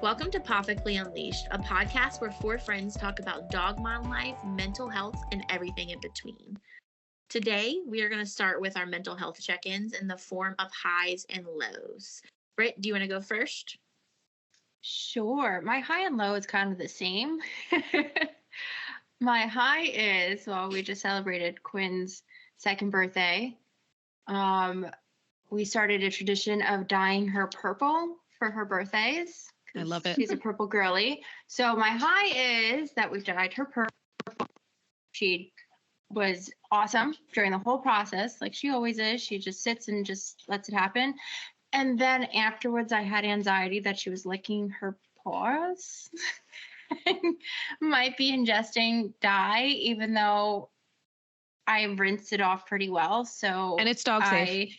Welcome to Pawfectly Unleashed, a podcast where four friends talk about dog mom life, mental health, and everything in between. Today, we are going to start with our mental health check-ins in the form of highs and lows. Britt, do you want to go first? Sure. My high and low is kind of the same. My high is, well, we just celebrated Quinn's second birthday. We started a tradition of dyeing her purple for her birthdays. I love it. She's a purple girly. So my high is that we've dyed her purple. She was awesome during the whole process, like she always is. She just sits and just lets it happen. And then afterwards, I had anxiety that she was licking her paws. Might be ingesting dye, even though I rinsed it off pretty well. So and it's dog safe.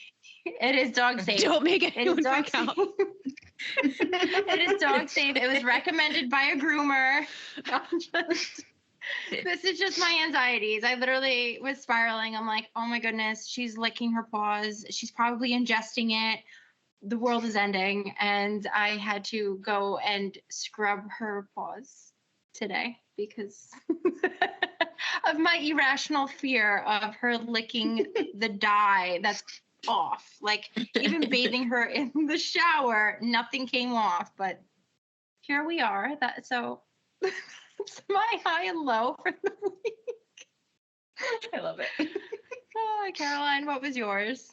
It is dog safe. Don't make anyone freak out. It is dog safe. It was recommended by a groomer. This is just my anxieties. I literally was spiraling. I'm like, oh my goodness, she's licking her paws. She's probably ingesting it. The world is ending. And I had to go and scrub her paws today because of my irrational fear of her licking the dye that's off. Like even bathing her in the shower, nothing came off, but here we are. So that's my high and low for the week. I love it. Oh, Caroline, what was yours?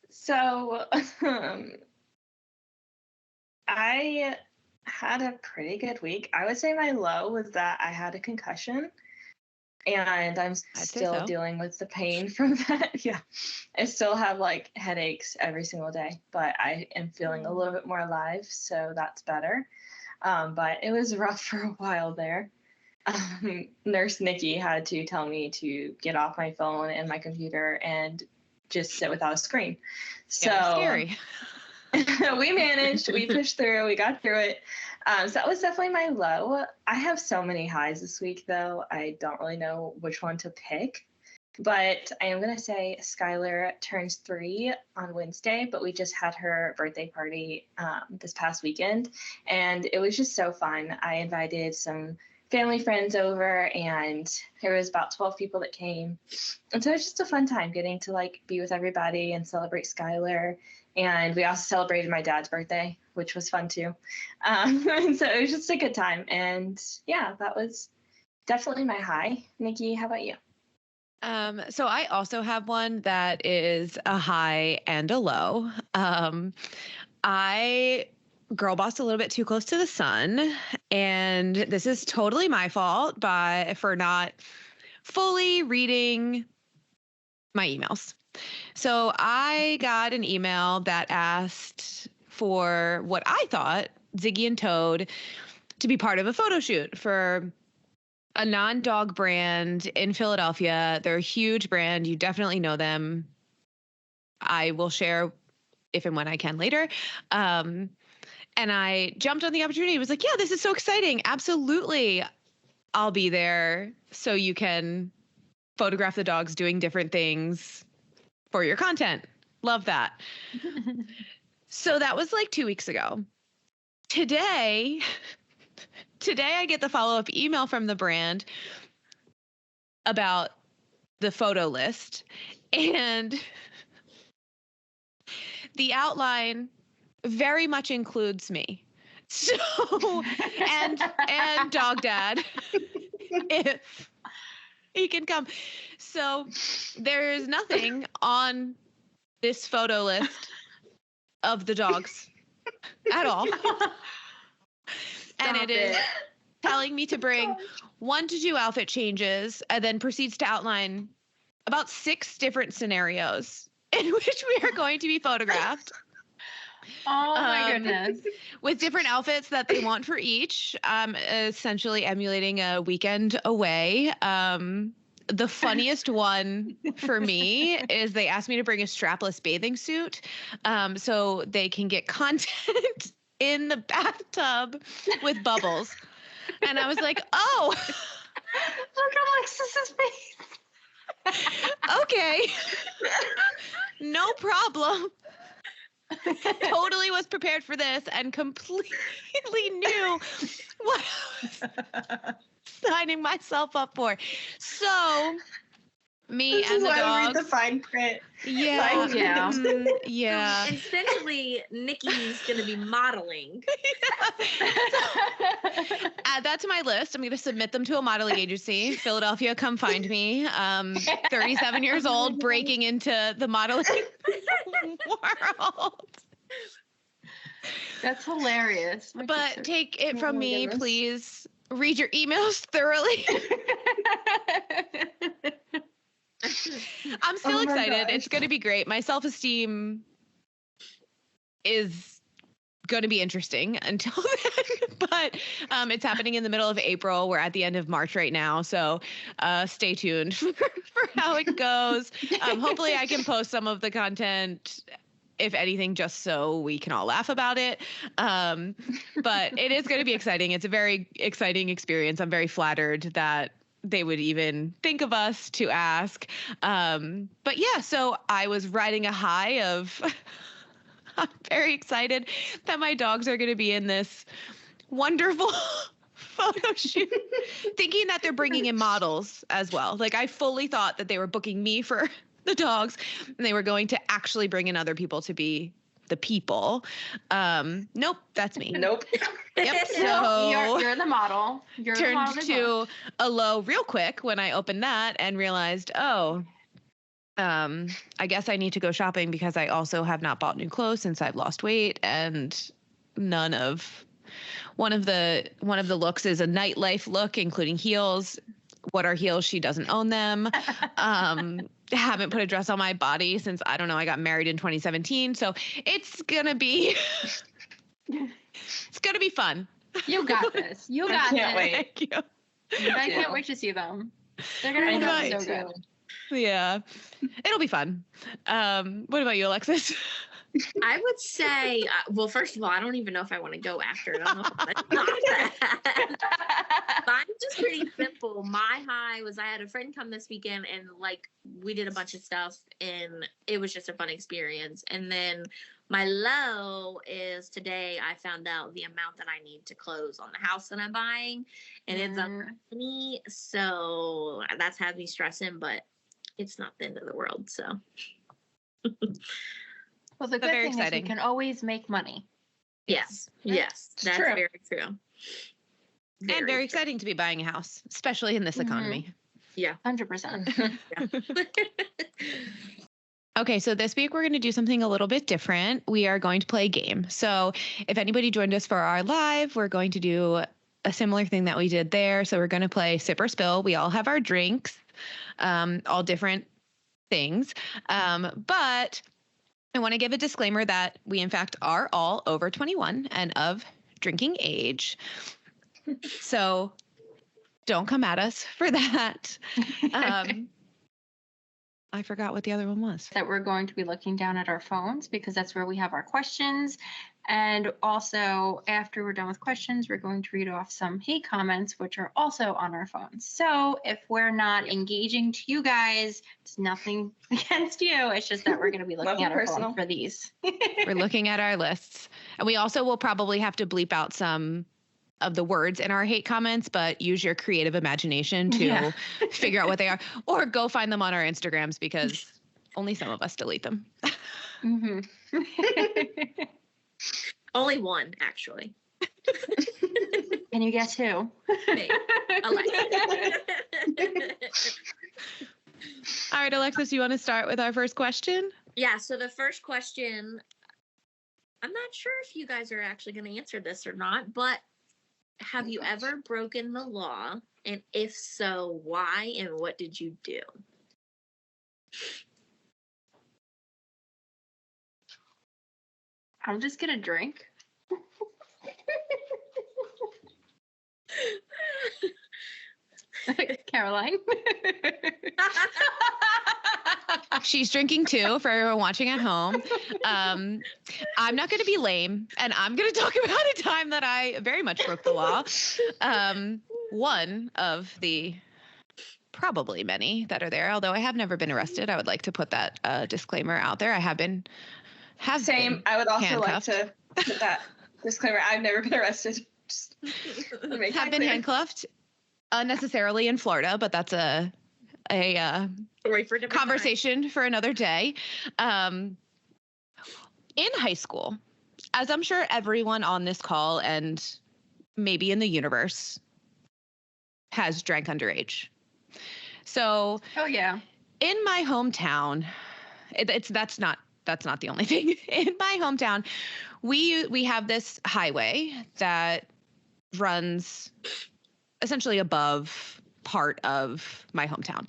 So I had a pretty good week. I would say my low was that I had a concussion. And I'm still dealing with the pain from that. Yeah. I still have like headaches every single day, but I am feeling a little bit more alive. So that's better. But it was rough for a while there. Nurse Nikki had to tell me to get off my phone and my computer and just sit without a screen. So scary. We managed, we pushed through, we got through it. So that was definitely my low. I have so many highs this week, though. I don't really know which one to pick. But I am going to say Skylar turns 3 on Wednesday, but we just had her birthday party this past weekend. And it was just so fun. I invited some family friends over, and there was about 12 people that came. And so it was just a fun time getting to like be with everybody and celebrate Skylar. And we also celebrated my dad's birthday, which was fun too. And so it was just a good time. And yeah, that was definitely my high. Nikki, how about you? So I also have one that is a high and a low. I girl bossed a little bit too close to the sun, and this is totally my fault for not fully reading my emails. So I got an email that asked for what I thought Ziggy and Toad to be part of a photo shoot for a non-dog brand in Philadelphia. They're a huge brand. You definitely know them. I will share if and when I can later. And I jumped on the opportunity. I was like, yeah, this is so exciting. Absolutely. I'll be there so you can photograph the dogs doing different things for your content. Love that. So that was like 2 weeks ago. Today I get the follow-up email from the brand about the photo list, and the outline very much includes me. So, and dog dad, if he can come. So there is nothing on this photo list of the dogs at all. And it is telling me to bring 1 to 2 outfit changes, and then proceeds to outline about 6 different scenarios in which we are going to be photographed. Oh my goodness. With different outfits that they want for each, essentially emulating a weekend away. The funniest one for me is they asked me to bring a strapless bathing suit so they can get content in the bathtub with bubbles. And I was like, oh. Look at Alexis's face. Okay. No problem. totally was prepared for this and completely knew what I was signing myself up for. So me This and is the why dogs. we read the fine print. Yeah. Fine Yeah. print. Yeah. So essentially, Nikki's going to be modeling. Add that to my list. I'm going to submit them to a modeling agency. Philadelphia, come find me. 37 years old, breaking into the modeling world. That's hilarious. But take it Oh from my me, goodness. please. Read your emails thoroughly. I'm still Oh my excited. gosh. It's going to be great. My self-esteem is going to be interesting until then, but it's happening in the middle of April. We're at the end of March right now, so stay tuned for how it goes. Hopefully I can post some of the content, if anything, just so we can all laugh about it. But it is going to be exciting. It's a very exciting experience. I'm very flattered that they would even think of us to ask. But yeah, so I was riding a high of, I'm very excited that my dogs are going to be in this wonderful photo shoot, thinking that they're bringing in models as well. Like I fully thought that they were booking me for the dogs and they were going to actually bring in other people to be the people. Nope, that's me. Nope. Yep. So No, you're the model. You're the turned model as well. to a low real quick when I opened that and realized, I guess I need to go shopping because I also have not bought new clothes since I've lost weight, and one of the looks is a nightlife look, including heels. What are heels? She doesn't own them. Haven't put a dress on my body since, I don't know, I got married in 2017. So it's gonna be fun. You got this. You I got can't this. wait. Thank you. I too. can't wait to see them. They're gonna I be know, so me good. too. Yeah, it'll be fun. What about you, Alexis? I would say, well, first of all, I don't even know if I want to go after it. I don't know if I want to talk that. Mine's just pretty simple. My high was I had a friend come this weekend and like we did a bunch of stuff and it was just a fun experience. And then my low is today I found out the amount that I need to close on the house that I'm buying, and it's a money. So that's had me stressing, but it's not the end of the world. So. Well, the good very thing exciting. is we can always make money. Yes, Yeah. yes, It's that's true. very true. And very exciting to be buying a house, especially in this Mhm. economy. 100%. Okay, so this week we're going to do something a little bit different. We are going to play a game. So if anybody joined us for our live, we're going to do a similar thing that we did there. So we're going to play Sip or Spill. We all have our drinks, all different things. But I want to give a disclaimer that we, in fact, are all over 21 and of drinking age. So don't come at us for that. I forgot what the other one was. That we're going to be looking down at our phones because that's where we have our questions. And also, after we're done with questions, we're going to read off some hate comments, which are also on our phones. So if we're not engaging to you guys, it's nothing against you. It's just that we're going to be looking Nothing at our personal. phone for these. We're looking at our lists. And we also will probably have to bleep out some of the words in our hate comments, but use your creative imagination to figure out what they are, or go find them on our Instagrams because only some of us delete them. Mm-hmm. Only one, actually. Can you guess who? Me. Alexis. All right, Alexis, you want to start with our first question? Yeah, so the first question, I'm not sure if you guys are actually going to answer this or not, but have you ever broken the law? And if so, why and what did you do? I'm just going to drink. Caroline. She's drinking too, for everyone watching at home. I'm not going to be lame, and I'm going to talk about a time that I very much broke the law. One of the probably many that are there, although I have never been arrested. I would like to put that disclaimer out there. I have been Have Same. been I would also handcuffed. like to put that disclaimer. I've never been arrested. Just to make Have that been clear. handcuffed unnecessarily in Florida, but that's a Story for a different conversation for another day. In high school, as I'm sure everyone on this call and maybe in the universe has drank underage. So Oh yeah. in my hometown, that's not the only thing. In my hometown, we have this highway that runs essentially above part of my hometown.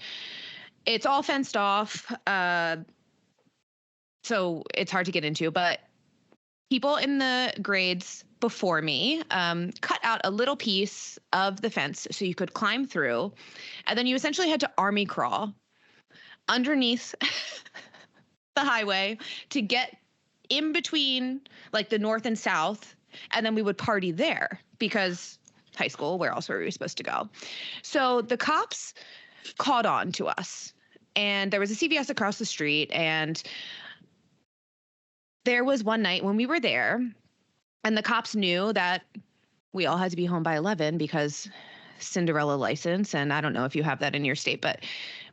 It's all fenced off, so it's hard to get into, but people in the grades before me cut out a little piece of the fence so you could climb through, and then you essentially had to army crawl underneath the highway to get in between like the north and south, and then we would party there because high school, where else were we supposed to go? So the cops caught on to us, and there was a CVS across the street, and there was one night when we were there, and the cops knew that we all had to be home by 11 because Cinderella license, and I don't know if you have that in your state, but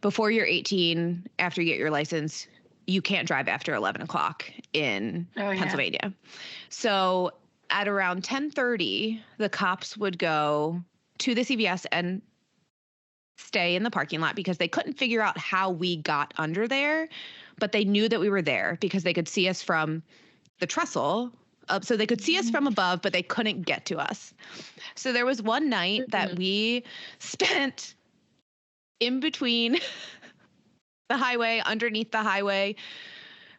before you're 18, after you get your license, you can't drive after 11 o'clock in Pennsylvania. So at around 10:30, the cops would go to the CVS and stay in the parking lot because they couldn't figure out how we got under there, but they knew that we were there because they could see us from the trestle. So they could see us from above, but they couldn't get to us. So there was one night that we spent in between the highway, underneath the highway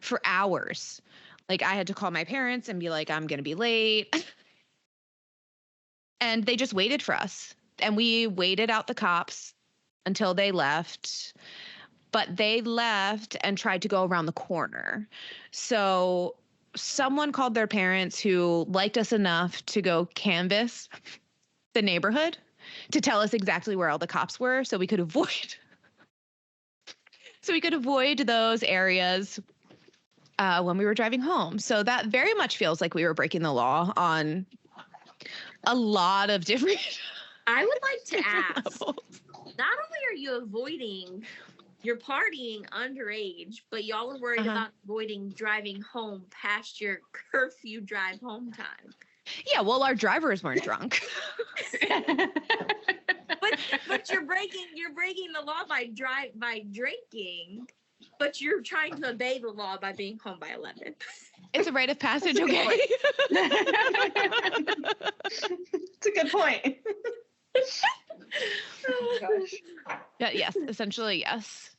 for hours. Like I had to call my parents and be like, I'm going to be late. And they just waited for us. And we waited out the cops until they left. But they left and tried to go around the corner. So someone called their parents who liked us enough to go canvass the neighborhood to tell us exactly where all the cops were so we could avoid those areas when we were driving home. So that very much feels like we were breaking the law on a lot of different I would like to ask, levels. not only are you avoiding, you're partying underage, but y'all are worried about avoiding driving home past your curfew drive home time. Yeah, well, our drivers weren't drunk. But you're breaking the law by drinking, but you're trying to obey the law by being home by 11. It's a rite of passage, okay? It's a good point. Oh my gosh. Yeah, yes, essentially, yes.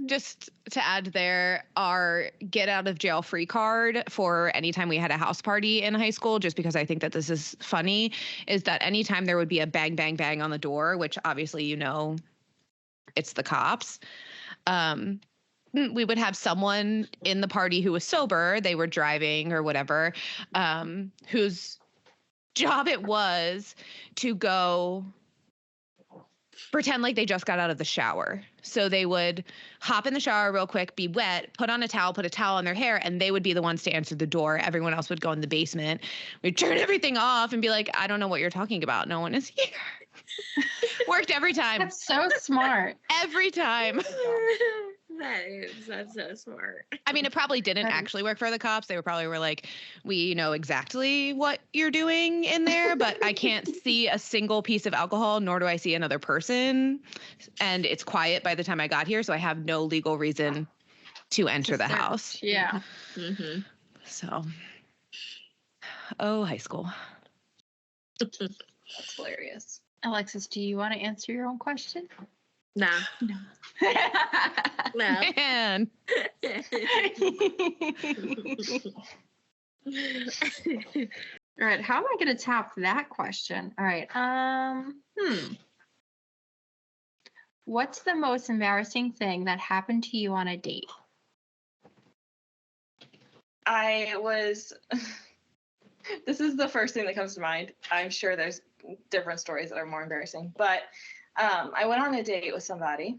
Just to add there, our get out of jail free card for anytime we had a house party in high school, just because I think that this is funny, is that anytime there would be a bang, bang, bang on the door, which obviously, it's the cops, we would have someone in the party who was sober, they were driving or whatever, whose job it was to go pretend like they just got out of the shower. So they would hop in the shower real quick, be wet, put on a towel, put a towel on their hair, and they would be the ones to answer the door. Everyone else would go in the basement. We'd turn everything off and be like, I don't know what you're talking about. No one is here. Worked every time. That's so smart. Every time. That's so smart. I mean, it probably didn't actually work for the cops. They were like, we know exactly what you're doing in there, but I can't see a single piece of alcohol, nor do I see another person. And it's quiet by the time I got here, so I have no legal reason to enter the house. Yeah. Mm-hmm. So, high school. That's hilarious. Alexis, do you want to answer your own question? Nah. No. No. Man. All right, how am I going to tap that question? All right. What's the most embarrassing thing that happened to you on a date? This is the first thing that comes to mind. I'm sure there's different stories that are more embarrassing, but I went on a date with somebody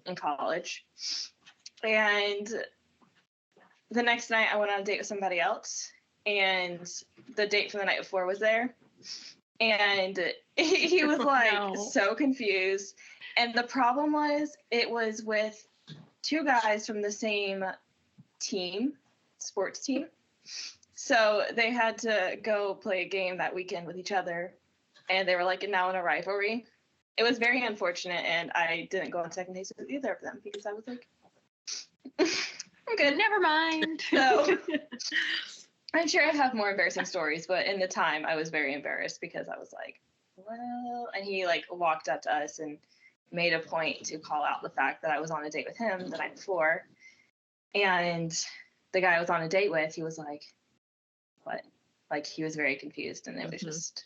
in college, and the next night I went on a date with somebody else, and the date from the night before was there. And he was like so confused. And the problem was it was with two guys from the same team, sports team. So they had to go play a game that weekend with each other. And they were like now in a rivalry. It was very unfortunate. And I didn't go on second dates with either of them because I was like, I'm good. Never mind. So I'm sure I have more embarrassing stories, but in the time I was very embarrassed because I was like, well, and he like walked up to us and made a point to call out the fact that I was on a date with him the night before. And the guy I was on a date with, he was like, what? Like he was very confused, and it was just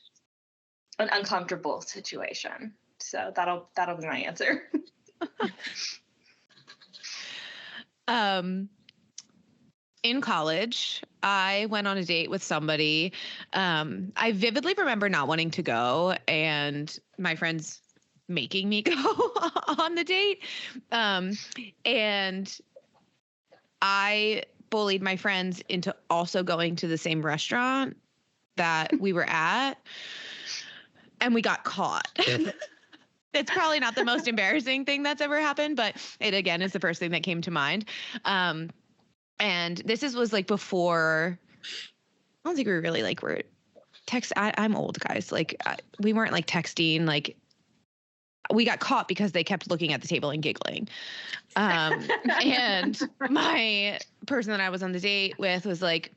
an uncomfortable situation. So that'll be my answer. In college, I went on a date with somebody. I vividly remember not wanting to go and my friends making me go on the date. And I bullied my friends into also going to the same restaurant that we were at, and we got caught. It's probably not the most embarrassing thing that's ever happened, but it again is the first thing that came to mind. And this was like before, I don't think we really like were I'm old, guys. Like we weren't like texting, like we got caught because they kept looking at the table and giggling. And my person that I was on the date with was like,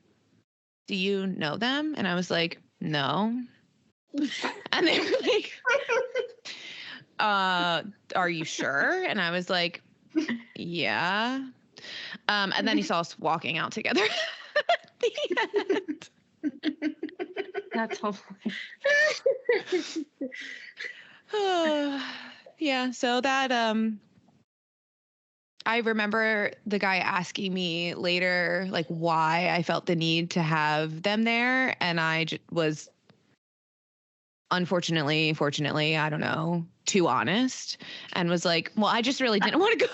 do you know them? And I was like, no. And they were like, are you sure? And I was like, yeah. And then he saw us walking out together at the end. That's hopeful. Yeah, so that I remember the guy asking me later like why I felt the need to have them there, and I was fortunately, I don't know, too honest, and was like, well, I just really didn't want to go.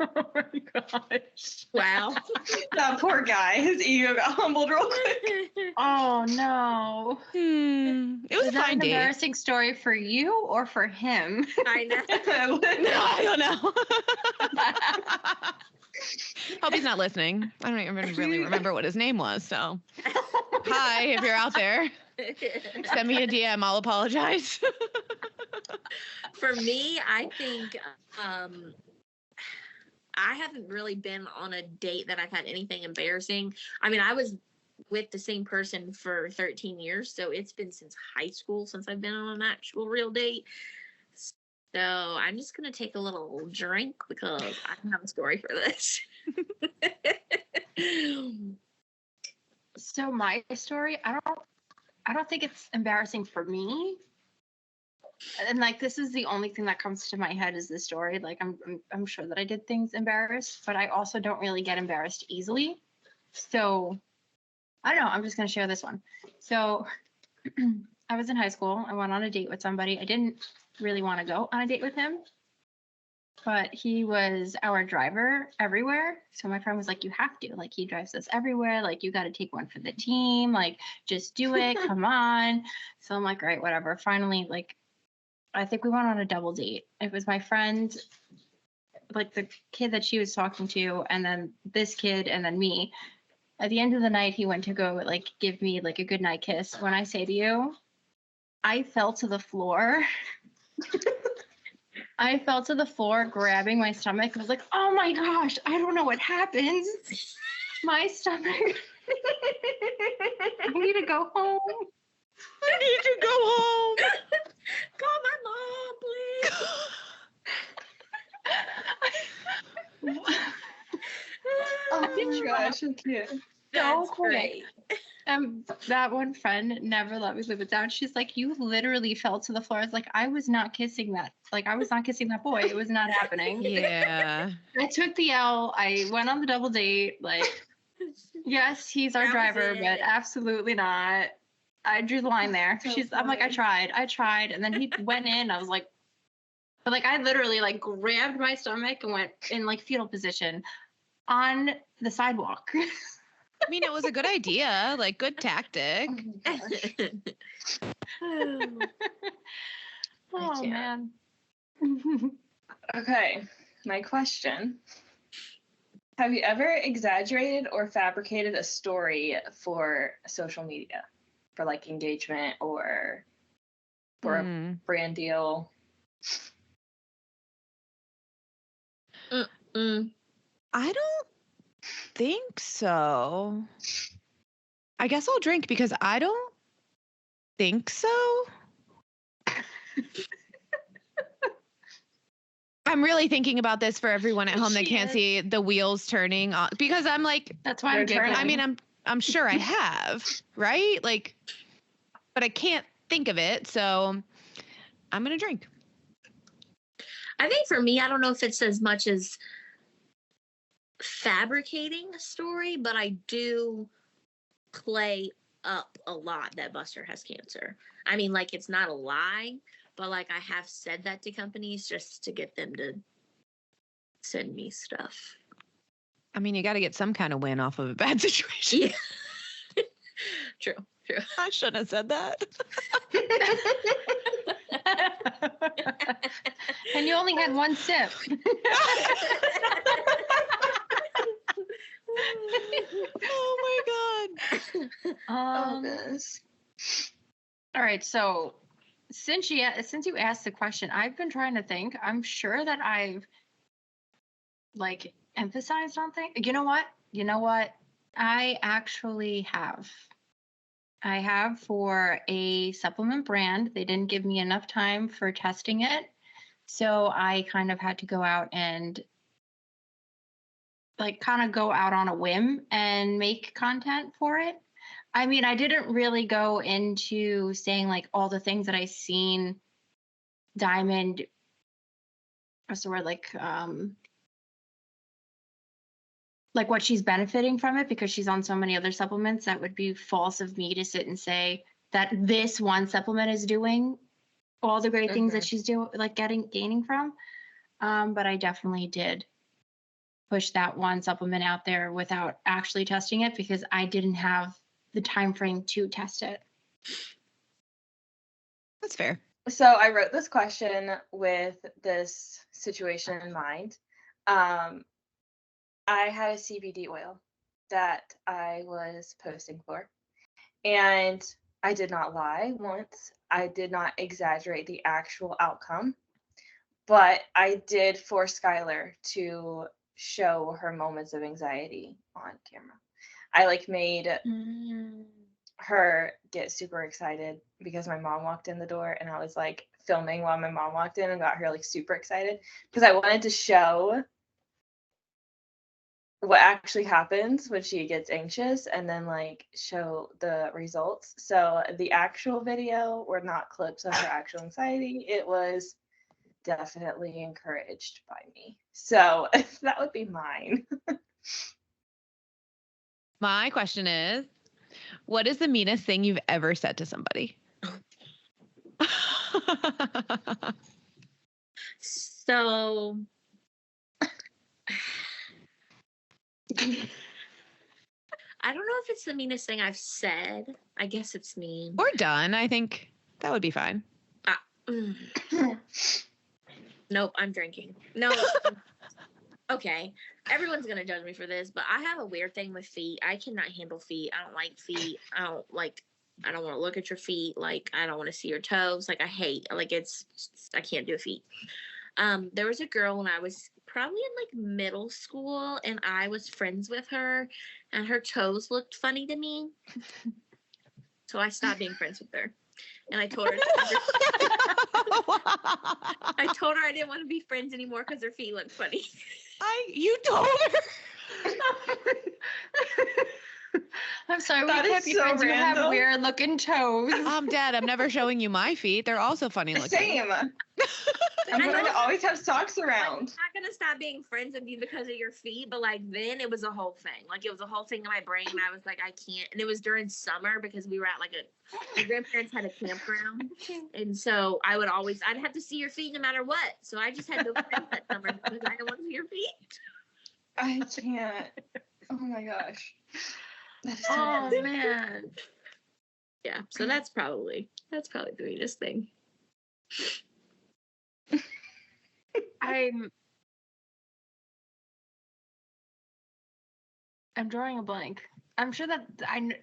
Oh my gosh. Wow. That poor guy, his ego got humbled real quick. Oh no. It was a fine an date. Embarrassing story for you or for him? I know. No, I don't know. Hope he's not listening. I don't even really remember what his name was. So, hi, if you're out there, send me a DM. I'll apologize. For me, I think I haven't really been on a date that I've had anything embarrassing. I mean, I was with the same person for 13 years, so it's been since high school since I've been on an actual real date. So I'm just going to take a little drink because I don't have a story for this. So my story, I don't think it's embarrassing for me. And like this is the only thing that comes to my head is this story. Like I'm sure that I did things embarrassed, but I also don't really get embarrassed easily. So I don't know. I'm just going to share this one. So I was in high school. I went on a date with somebody. I didn't really want to go on a date with him, but he was our driver everywhere. So my friend was like, you have to, like, he drives us everywhere. Like, you got to take one for the team. Like, just do it. Come on. So I'm like, all right, whatever. Finally, like, I think we went on a double date. It was my friend, like the kid that she was talking to, and then this kid, and then me. At the end of the night, he went to go like give me like a goodnight kiss. When I say to you, I fell to the floor. I fell to the floor, grabbing my stomach. I was like, oh my gosh, I don't know what happened. My stomach. I need to go home. I need to go home. Call my mom, please. Oh my gosh, I'm cute. That's great. That one friend never let me live it down. She's like, you literally fell to the floor. I was like, I was not kissing that. Like, I was not kissing that boy. It was not happening. Yeah. I took the L. I went on the double date. Like, yes, he's our driver, but absolutely not. I drew the line there. So I'm like, I tried. And then he went in. I was like, but like, I literally like grabbed my stomach and went in like fetal position on the sidewalk. I mean, it was a good idea, like good tactic. Oh man. Okay, my question. Have you ever exaggerated or fabricated a story for social media? For like engagement or for a brand deal? I don't think so. I guess I'll drink because I don't think so. I'm really thinking about this for everyone at home that can't see the wheels turning on, because I'm like, that's why I'm giggling. I mean, I'm sure I have, right? Like, but I can't think of it, so I'm gonna drink. I think for me, I don't know if it's as much as fabricating a story, but I do play up a lot that Buster has cancer. I mean, like, it's not a lie, but like I have said that to companies just to get them to send me stuff. I mean, you got to get some kind of win off of a bad situation. Yeah. True. I shouldn't have said that. And you only had one sip. Oh my God. All right, so since you asked the question, I've been trying to think. I'm sure that I've like emphasized on things. You know what? I actually have. I have for a supplement brand. They didn't give me enough time for testing it. So I kind of had to go out and like kind of go out on a whim and make content for it. I mean, I didn't really go into saying like all the things that I seen Diamond, what's the word, like what she's benefiting from it, because she's on so many other supplements. That would be false of me to sit and say that this one supplement is doing all the great things that she's doing, like gaining from. But I definitely did push that one supplement out there without actually testing it because I didn't have the time frame to test it. That's fair. So I wrote this question with this situation in mind. I had a CBD oil that I was posting for, and I did not lie once. I did not exaggerate the actual outcome, but I did force Skylar to show her moments of anxiety on camera. I like made her get super excited because my mom walked in the door, and I was like filming while my mom walked in and got her like super excited because I wanted to show what actually happens when she gets anxious and then like show the results. So the actual video were not clips of her actual anxiety. It was definitely encouraged by me. So that would be mine. My question is, what is the meanest thing you've ever said to somebody? So I don't know if it's the meanest thing I've said. I guess it's mean. Or done. I think that would be fine. Nope, I'm drinking. No. Okay. Everyone's going to judge me for this, but I have a weird thing with feet. I cannot handle feet. I don't like feet. I don't want to look at your feet. Like, I don't want to see your toes. Like, I hate, like, I can't do feet. There was a girl when I was probably in like middle school, and I was friends with her, and her toes looked funny to me. So I stopped being friends with her. And I told her I didn't want to be friends anymore because her feet looked funny. You told her? I'm sorry, That we can't be so friends. You have random. weird looking toes. Dad, I'm never showing you my feet. They're also funny looking. Same. I'm going to always have socks around. I'm not going to stop being friends with you because of your feet, but like then it was a whole thing. Like it was a whole thing in my brain. And I was like, I can't. And it was during summer because we were at like my grandparents had a campground. And so I'd have to see your feet no matter what. So I just had no friends that summer because I didn't want to see your feet. I can't. Oh my gosh. That is so Oh funny. man. Yeah, so that's probably the weirdest thing. I'm drawing a blank. I'm sure that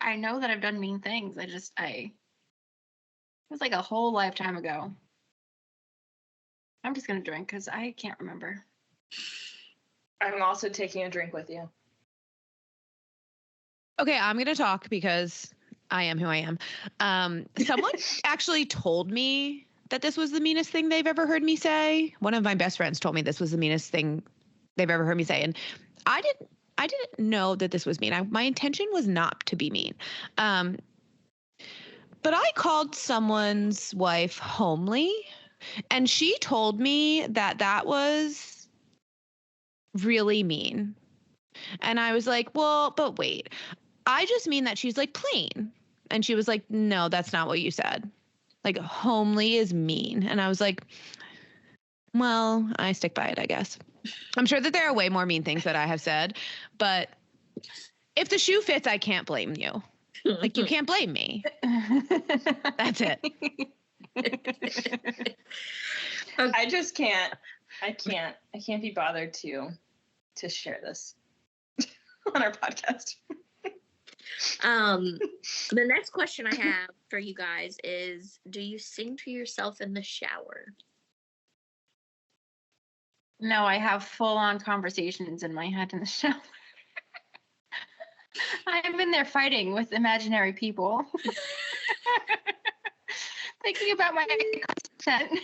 I know that I've done mean things. It was like a whole lifetime ago. I'm just gonna drink because I can't remember. I'm also taking a drink with you. Okay, I'm going to talk because I am who I am. Someone actually told me that this was the meanest thing they've ever heard me say. One of my best friends told me this was the meanest thing they've ever heard me say. And I didn't know that this was mean. My intention was not to be mean. But I called someone's wife homely, and she told me that that was really mean. And I was like, well, but wait, I just mean that she's like plain. And she was like, no, that's not what you said. Like, homely is mean. And I was like, well, I stick by it, I guess. I'm sure that there are way more mean things that I have said, but if the shoe fits, I can't blame you. Like, you can't blame me. That's it. I just can't. I can't be bothered to share this on our podcast. The next question I have for you guys is, do you sing to yourself in the shower? No, I have full-on conversations in my head in the shower. I'm in there fighting with imaginary people. Thinking about my content.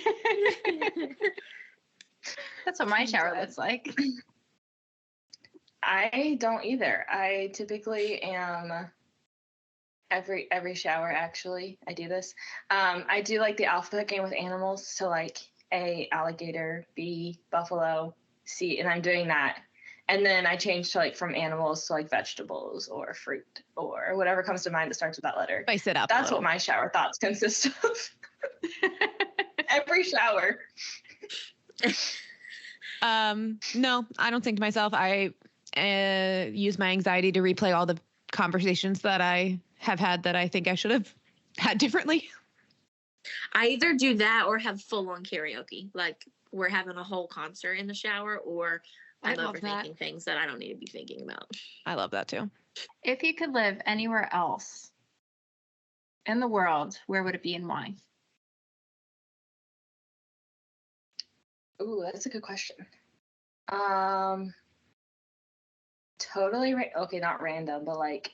That's what my shower looks like. I don't either. I typically am every shower, actually. I do this. I do like the alphabet game with animals. So like A, alligator, B, buffalo, C, and I'm doing that. And then I change to like from animals to like vegetables or fruit or whatever comes to mind that starts with that letter. Spice it up. That's what my shower thoughts consist of. Every shower. No, I don't think to myself. I use my anxiety to replay all the conversations that I have had that I think I should have had differently. I either do that or have full-on karaoke. Like, we're having a whole concert in the shower, or I'm overthinking things that I don't need to be thinking about. I love that too. If you could live anywhere else in the world, where would it be and why? Ooh, that's a good question. Totally okay, not random, but like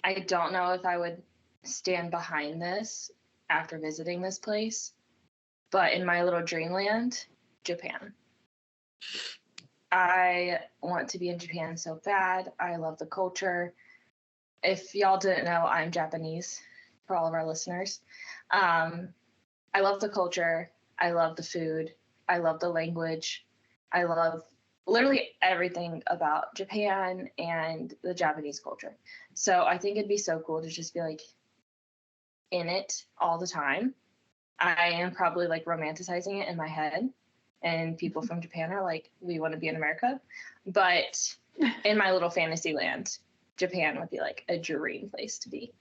I don't know if I would stand behind this after visiting this place, but in my little dreamland, Japan. I want to be in Japan so bad. I love the culture. If y'all didn't know, I'm Japanese, for all of our listeners. I love the culture. I love the food. I love the language. I love literally everything about Japan and the Japanese culture. So I think it'd be so cool to just be like in it all the time. I am probably like romanticizing it in my head, and people from Japan are like, we want to be in America. But in my little fantasy land, Japan would be like a dream place to be.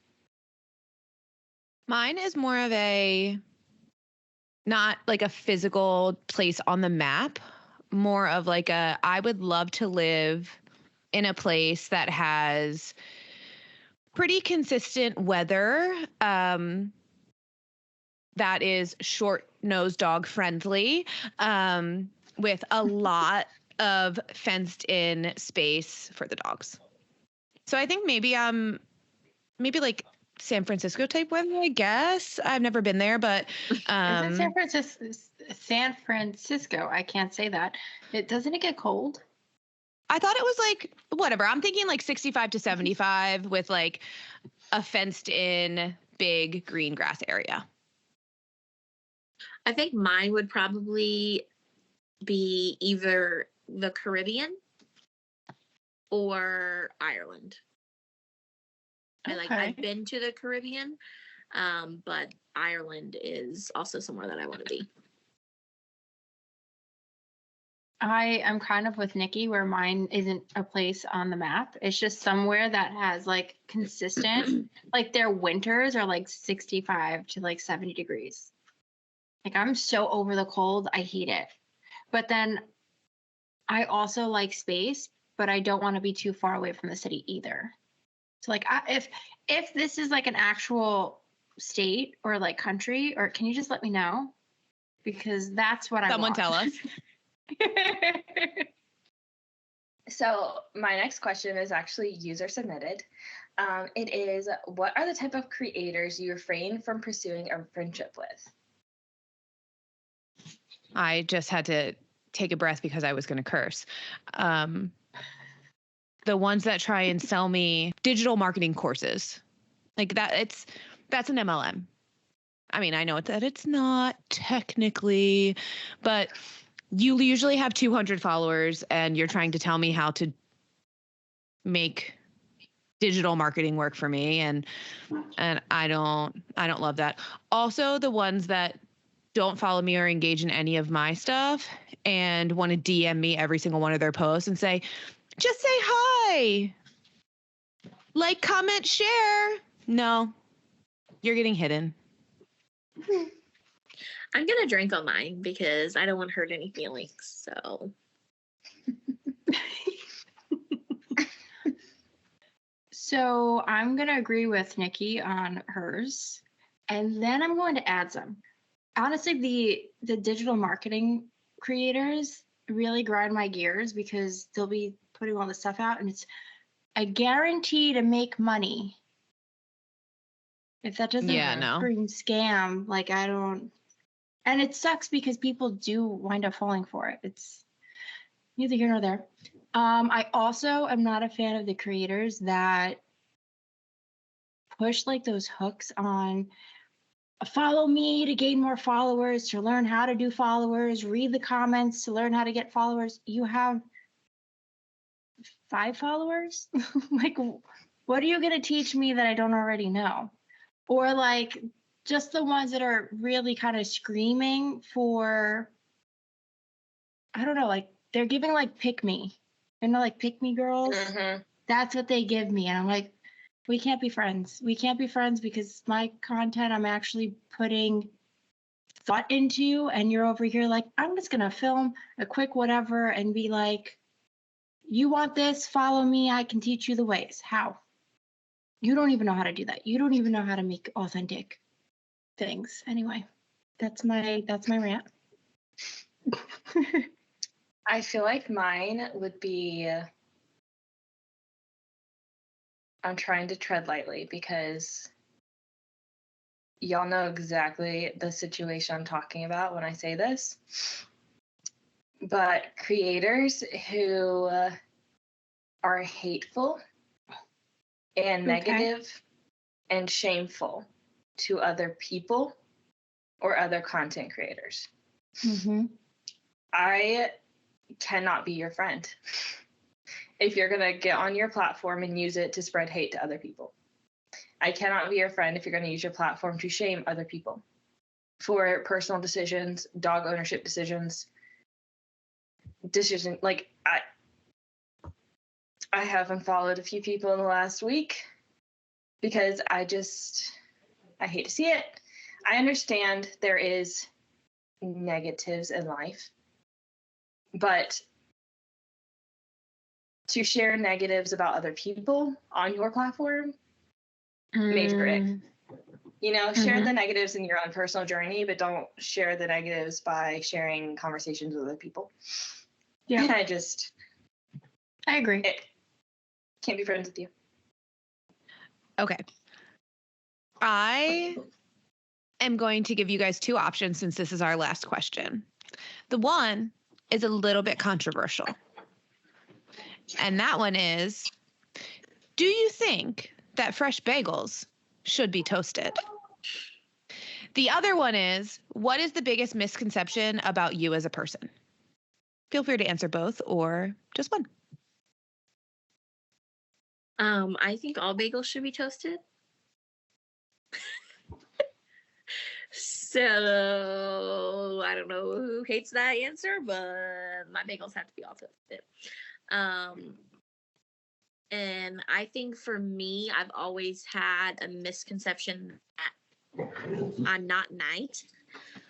Mine is more of a, not like a physical place on the map, more of like a, I would love to live in a place that has pretty consistent weather, that is short-nosed dog friendly, with a lot of fenced in space for the dogs. So I think maybe like San Francisco type weather, I guess. I've never been there, but Isn't San Francisco? I can't say that. Doesn't it get cold? I thought it was like whatever. I'm thinking like 65 to 75 with like a fenced in big green grass area. I think mine would probably be either the Caribbean or Ireland. I've been to the Caribbean, but Ireland is also somewhere that I want to be. I am kind of with Nikki where mine isn't a place on the map. It's just somewhere that has like consistent, like their winters are like 65 to like 70 degrees. Like I'm so over the cold. I hate it. But then I also like space, but I don't want to be too far away from the city either. So like if this is like an actual state or like country, or can you just let me know? Because that's what I Someone want. tell us. So my next question is actually user submitted. It is, what are the type of creators you refrain from pursuing a friendship with? I just had to take a breath because I was going to curse. The ones that try and sell me digital marketing courses, like that, that's an MLM. I mean, I know that it's not technically, but you usually have 200 followers and you're trying to tell me how to make digital marketing work for me. And I don't love that. Also, the ones that don't follow me or engage in any of my stuff and want to DM me every single one of their posts and say, just say hi, like, comment, share. No, you're getting hidden. I'm going to drink on mine because I don't want to hurt any feelings. So. So I'm going to agree with Nikki on hers. And then I'm going to add some. Honestly, the digital marketing creators really grind my gears because they'll be putting all this stuff out and it's a guarantee to make money. If that doesn't scream scam, like I don't, and it sucks because people do wind up falling for it. It's neither here nor there. I also am not a fan of the creators that push like those hooks on follow me to gain more followers, to learn how to do followers, read the comments to learn how to get followers. You have 5 followers? Like, what are you going to teach me that I don't already know? Or like just the ones that are really kind of screaming for, I don't know, like they're giving like pick me, you know, like pick me girls. Mm-hmm. That's what they give me. And I'm like, we can't be friends. We can't be friends because my content I'm actually putting thought into, and you're over here like, I'm just going to film a quick whatever and be like, you want this? Follow me. I can teach you the ways. How? You don't even know how to do that. You don't even know how to make authentic things. Anyway, that's my rant. I feel like mine would be, I'm trying to tread lightly because y'all know exactly the situation I'm talking about when I say this. But creators who are hateful and negative and shameful to other people or other content creators. Mm-hmm. I cannot be your friend if you're going to get on your platform and use it to spread hate to other people. I cannot be your friend if you're going to use your platform to shame other people for personal decisions, dog ownership decisions, like I have unfollowed a few people in the last week because I hate to see it. I understand there is negatives in life, but to share negatives about other people on your platform, major ick. You know, share the negatives in your own personal journey, but don't share the negatives by sharing conversations with other people. Yeah. And I agree. Can't be friends with you. Okay. I am going to give you guys 2 options since this is our last question. The one is a little bit controversial. And that one is, do you think that fresh bagels should be toasted? The other one is, what is the biggest misconception about you as a person? Feel free to answer both or just one. I think all bagels should be toasted. So I don't know who hates that answer, but my bagels have to be all toasted. And I think for me, I've always had a misconception that I'm not nice.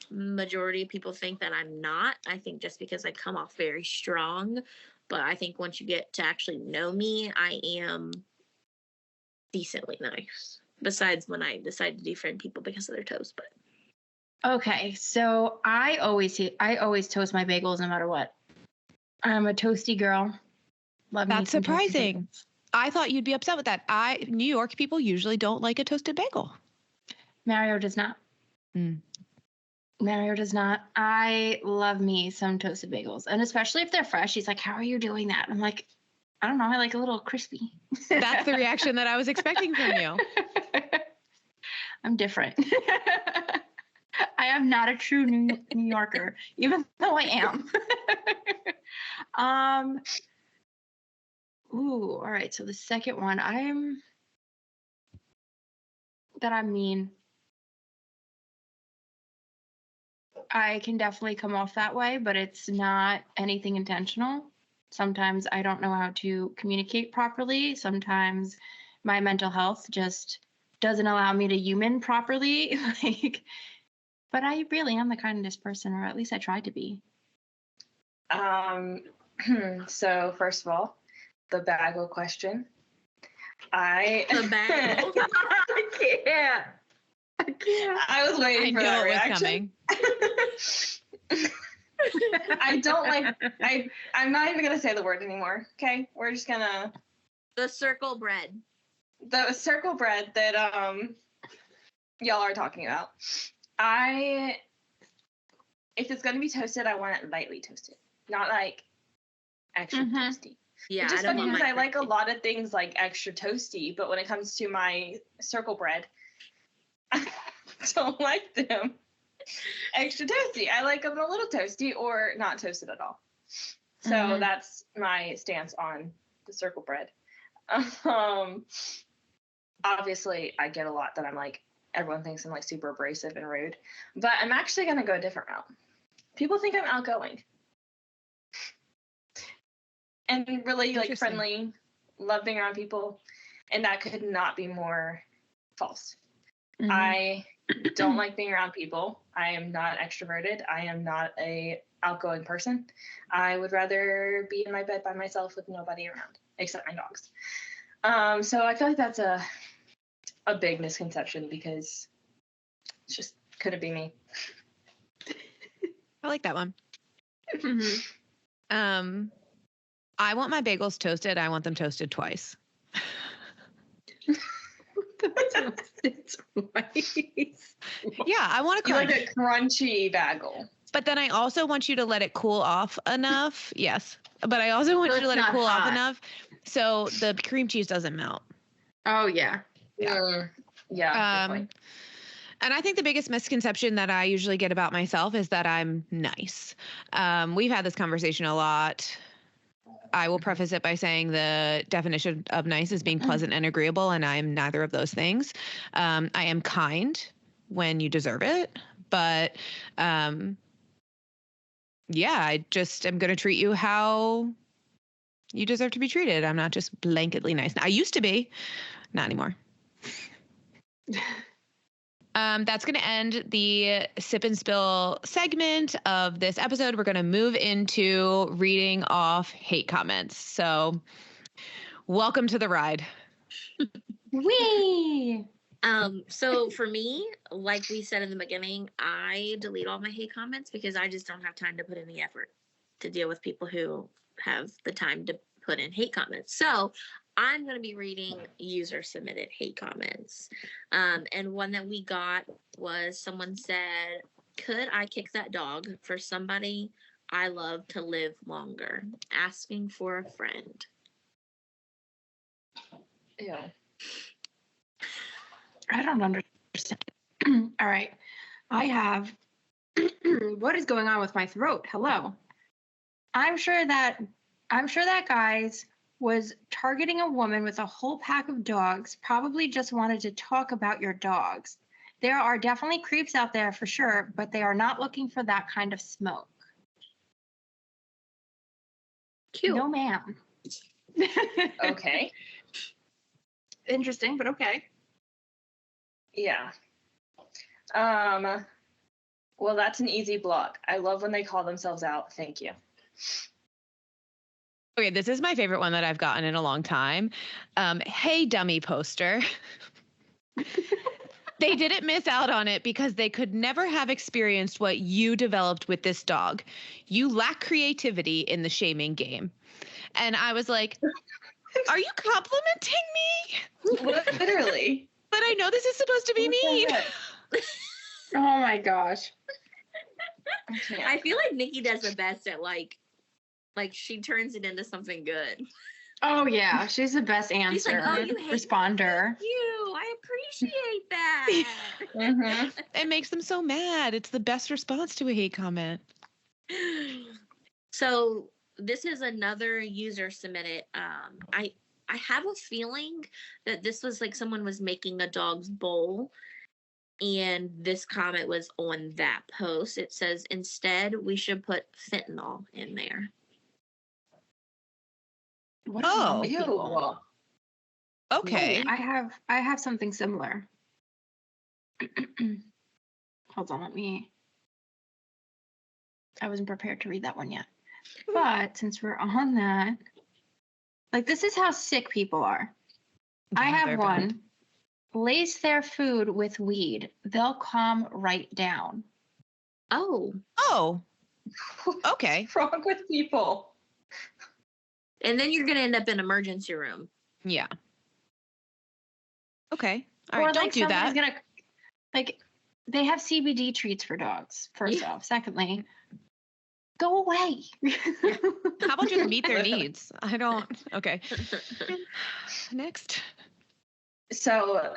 Majority of people think that I'm not. I think just because I come off very strong, but I think once you get to actually know me, I am decently nice. Besides when I decide to defriend people because of their toes, but. Okay, so I always toast my bagels no matter what. I'm a toasty girl. Love me That's some toasted surprising. bagels. I thought you'd be upset with that. New York people usually don't like a toasted bagel. Mario does not. Mario does not. I love me some toasted bagels. And especially if they're fresh, he's like, how are you doing that? I'm like, I don't know. I like a little crispy. That's the reaction that I was expecting from you. I'm different. I am not a true New Yorker, even though I am. Ooh, all right. So the second one, I'm mean. I can definitely come off that way, but it's not anything intentional. Sometimes I don't know how to communicate properly. Sometimes my mental health just doesn't allow me to human properly. But I really am the kindest person, or at least I try to be. So first of all, the bagel question. The bagel. I can't. I was waiting for that reaction. I don't like. I'm not even gonna say the word anymore. Okay, we're just gonna. The circle bread. The circle bread that y'all are talking about. If it's gonna be toasted, I want it lightly toasted, not like extra toasty. Yeah, it's just funny because I like a lot of things like extra toasty, but when it comes to my circle bread, I don't like them extra toasty. I like them a little toasty or not toasted at all. So that's my stance on the circle bread. Obviously, I get a lot that I'm like, everyone thinks I'm like super abrasive and rude, but I'm actually going to go a different route. People think I'm outgoing and really like friendly, love being around people, and that could not be more false. I don't like being around people. I am not extroverted. I am not a outgoing person. I would rather be in my bed by myself with nobody around except my dogs. So I feel like that's a big misconception because it's just couldn't be me. I like that one. I want my bagels toasted. I want them toasted twice. Yeah, I want a crunch. You like a crunchy bagel. But then I also want you to let it cool off enough. Yes. But I also want you to let it cool off enough so the cream cheese doesn't melt. Oh, yeah. Yeah. Yeah. And I think the biggest misconception that I usually get about myself is that I'm nice. We've had this conversation a lot. I will preface it by saying the definition of nice is being pleasant and agreeable, and I'm neither of those things. I am kind when you deserve it, but yeah, I just am going to treat you how you deserve to be treated. I'm not just blanketly nice. I used to be, not anymore. That's going to end the sip and spill segment of this episode. We're going to move into reading off hate comments. So welcome to the ride. Whee! So for me, like we said in the beginning, I delete all my hate comments because I just don't have time to put in the effort to deal with people who have the time to put in hate comments. So I'm going to be reading user-submitted hate comments. And one that we got was someone said, could I kick that dog for somebody I love to live longer? Asking for a friend. Yeah. I don't understand. All right. I have... what is going on with my throat? Hello. I'm sure that guys was targeting a woman with a whole pack of dogs, probably just wanted to talk about your dogs. There are definitely creeps out there for sure, but they are not looking for that kind of smoke. Cute. No, ma'am. Okay. Interesting, but okay. Yeah. Well, that's an easy block. I love when they call themselves out. Thank you. Okay, this is my favorite one that I've gotten in a long time. Hey, dummy poster. They didn't miss out on it because they could never have experienced what you developed with this dog. You lack creativity in the shaming game. And I was like, are you complimenting me? Literally. But I know this is supposed to be mean. Oh my gosh. I feel like Nikki does the best at like she turns it into something good. Oh yeah, she's the best answer. She's like, oh, you hate responder. you. I appreciate that. Mm-hmm. It makes them so mad. It's the best response to a hate comment. So this is another user submitted. I have a feeling that this was like someone was making a dog's bowl, and this comment was on that post. It says, instead, we should put fentanyl in there. What is wrong with Ew. people? Okay. I have something similar. Hold on, I wasn't prepared to read that one yet. But since we're on that, like this is how sick people are. I Yeah, have they're one. bad. Lace their food with weed. They'll calm right down. Oh, Oh, okay. What's wrong with people? and then you're going to end up in emergency room. Yeah. Okay. All Or right. Don't like do somebody's that. gonna like they have CBD treats for dogs, first Yeah. off. Secondly, go away. How about just meet their needs? I don't. Okay. Next. So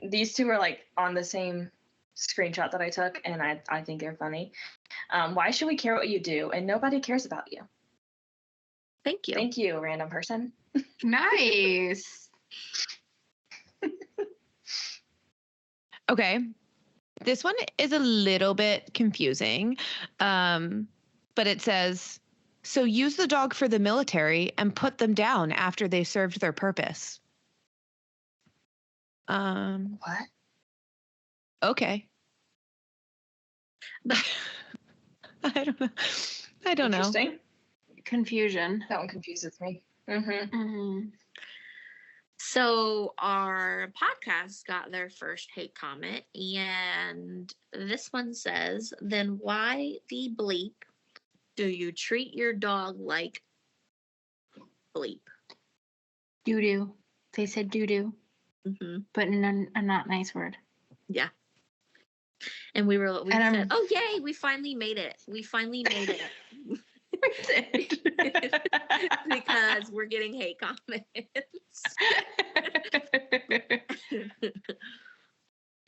these two are like on the same screenshot that I took, and I think they're funny. Why should we care what you do? And nobody cares about you. Thank you. Thank you, random person. Nice. Okay. This one is a little bit confusing. But it says, so use the dog for the military and put them down after they served their purpose. What? Okay. I don't know. I don't know. Interesting. Confusion. That one confuses me. Mm-hmm. Mm-hmm. So our podcast got their first hate comment, and this one says, then why the bleep do you treat your dog like bleep? Doo-doo. They said doo-doo, Mm-hmm. but in a not nice word. Yeah. And we And said, oh, yay, we finally made it. We finally made it. Because we're getting hate comments.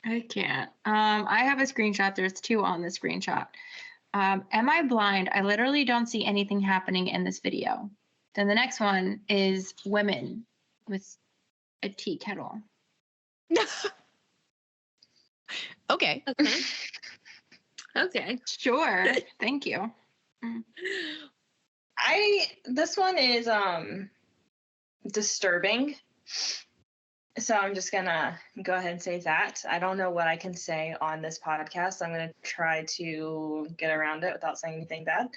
I can't. I have a screenshot. There's two on the screenshot. Am I blind? I literally don't see anything happening in this video. Then the next one is women with a tea kettle. Okay. Okay. Okay. Sure. Thank you. This one is disturbing. So I'm just gonna go ahead and say that. I don't know what I can say on this podcast. I'm gonna try to get around it without saying anything bad.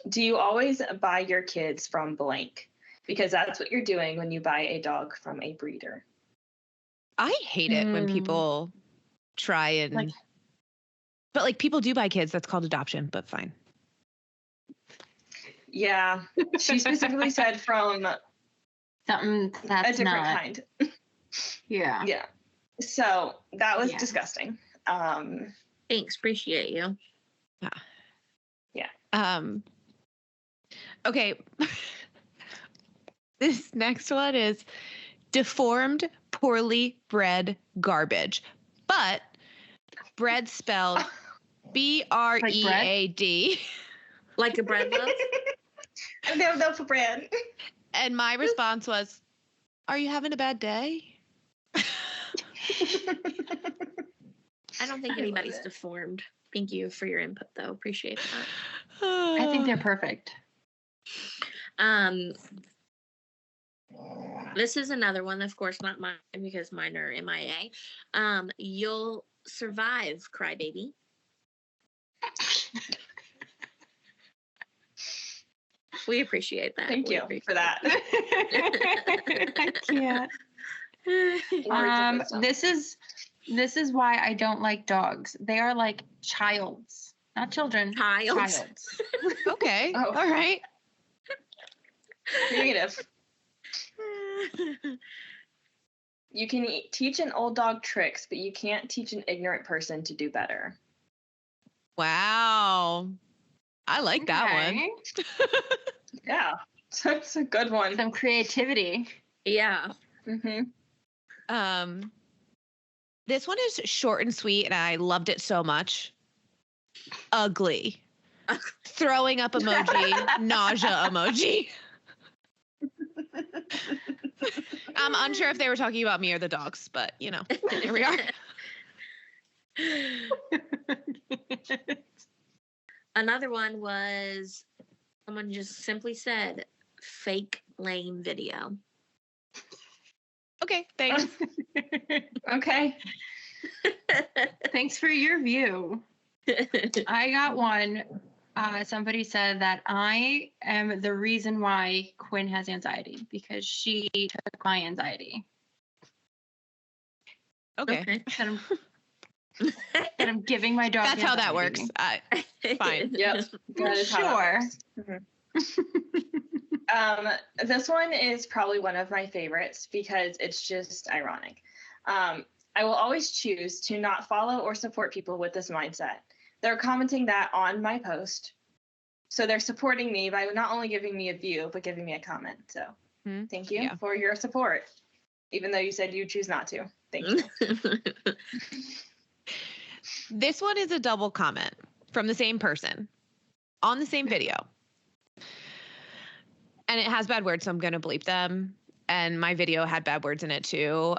Do you always buy your kids from blank? Because that's what you're doing when you buy a dog from a breeder. I hate it when people try and but like people do buy kids. That's called adoption, but fine. Yeah. She specifically said from Something that's a different not. kind. Yeah. Yeah. So that was Yeah. disgusting. Thanks. Appreciate you. Okay. This next one is deformed, poorly bred garbage. But bread spelled B-R-E-A-D. Like a bread loaf? No for brand. And my response was, are you having a bad day? I don't think anybody's deformed. Thank you for your input, though. Appreciate that. I think they're perfect. This is another one, of course, not mine because mine are MIA. You'll survive, crybaby. We appreciate that. Thank you for that. I can't. This is why I don't like dogs. They are like childs, not children. Childs. Okay. Oh. All right. Creative. You can teach an old dog tricks, but you can't teach an ignorant person to do better. Wow. I like that one. Yeah, that's a good one. Some creativity. Yeah. Mm-hmm. This one is short and sweet, and I loved it so much. Ugly. Throwing up emoji, nausea emoji. I'm unsure if they were talking about me or the dogs, but you know, here we are. Another one was someone just simply said fake lame video. Okay, thanks. Okay. Thanks for your view. I got one. Somebody said that I am the reason why Quinn has anxiety because she took my anxiety. Okay. And I'm giving my dog. That's how that works. Fine. Yep. That is how it works. This one is probably one of my favorites because it's just ironic. I will always choose to not follow or support people with this mindset. They're commenting that on my post. So they're supporting me by not only giving me a view, but giving me a comment. So thank you for your support, even though you said you choose not to. Thank you. This one is a double comment from the same person on the same video. And it has bad words, so I'm going to bleep them. And my video had bad words in it too.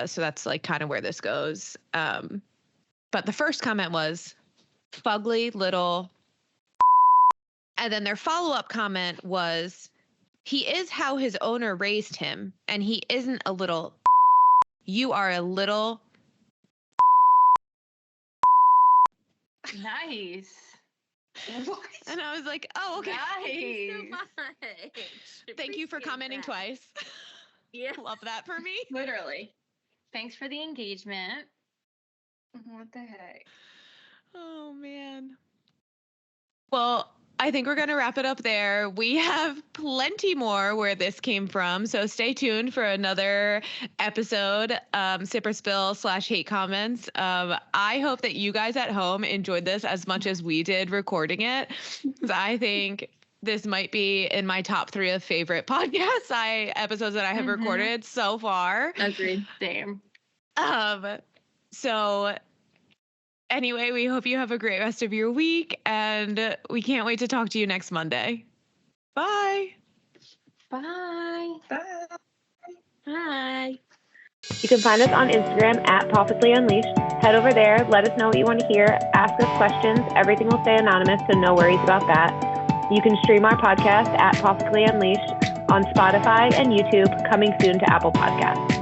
So that's like kind of where this goes. But the first comment was fugly little. And then their follow-up comment was, he is how his owner raised him. And he isn't a little. You are a little. Nice. What? And I was like, oh, okay. Nice. Thank you so much. Thank you for Appreciate commenting that. twice. Yeah. Love that for me. Literally. Thanks for the engagement. What the heck? Oh, man. Well, I think we're going to wrap it up there. We have plenty more where this came from. So stay tuned for another episode, Sip or Spill /hate comments. I hope that you guys at home enjoyed this as much as we did recording it. Because I think this might be in my top 3 of favorite episodes that I have recorded so far. Agreed. Same. So anyway, we hope you have a great rest of your week, and we can't wait to talk to you next Monday. Bye. Bye. Bye. Bye. You can find us on Instagram at Pawfectly Unleashed. Head over there, let us know what you want to hear, ask us questions. Everything will stay anonymous, so no worries about that. You can stream our podcast at Pawfectly Unleashed on Spotify and YouTube, coming soon to Apple Podcasts.